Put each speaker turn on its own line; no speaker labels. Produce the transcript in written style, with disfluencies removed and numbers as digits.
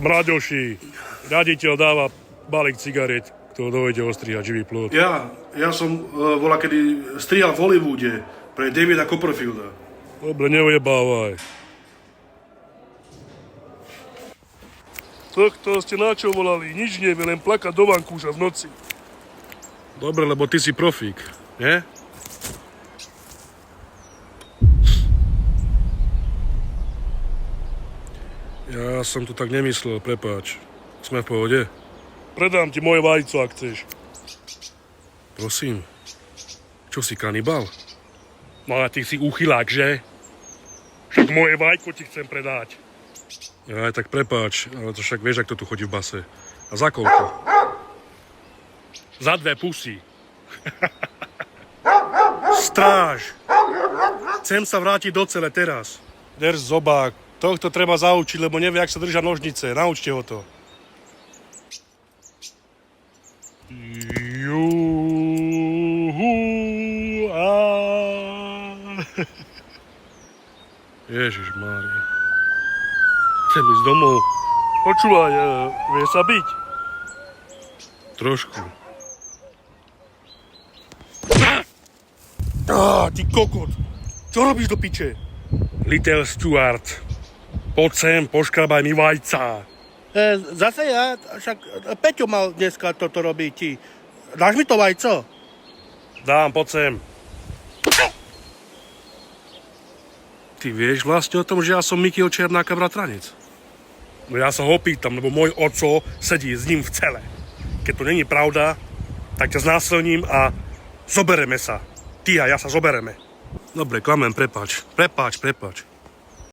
Mraďoši, riaditeľ dáva balík cigariet, kto dojde ostrihať živý plod.
Ja som volá, kedy strihal v Hollywoode pre Davida Copperfielda.
Dobre, neujebávaj. Tohto ste na čo volali? Nič nevie, len plakať do vankúša v noci.
Dobre, lebo ty si profík, nie? Ja som to tak nemyslel, prepáč. Sme v pohode?
Predám ti moje vajco, ak chceš.
Prosím. Čo si, kanibal?
No a ty si uchylák, že? Však moje vajko ti chcem predať.
Ja, tak prepáč, ale to však vieš, ak to tu chodí v base. A za koľko?
Za 2 pusy.
Stráž! Chcem sa vrátiť do cele teraz.
Drž zobák. Tohto treba zaučiť, lebo nevie, jak sa držia nožnice. Naučte ho to.
Ježišmária.
Chcem ísť domov. Počúvaj, vie sa byť?
Trošku.
Ty kokot. Čo robíš do piče? Little Stuart. Poď sem, poškrabaj mi vajca.
Zase ja? Však Peťo mal dneska toto robiť. Ti. Dáš mi to vajco?
Dám, poď sem.
Ty vieš vlastne o tom, že ja som Mikyho Černáka bratranec?
No ja sa ho pýtam, lebo môj oco sedí s ním v cele. Keď to není pravda, tak ťa znásilním a zobereme sa. Ty a ja sa zobereme.
Dobre, klamem, prepáč. Prepáč.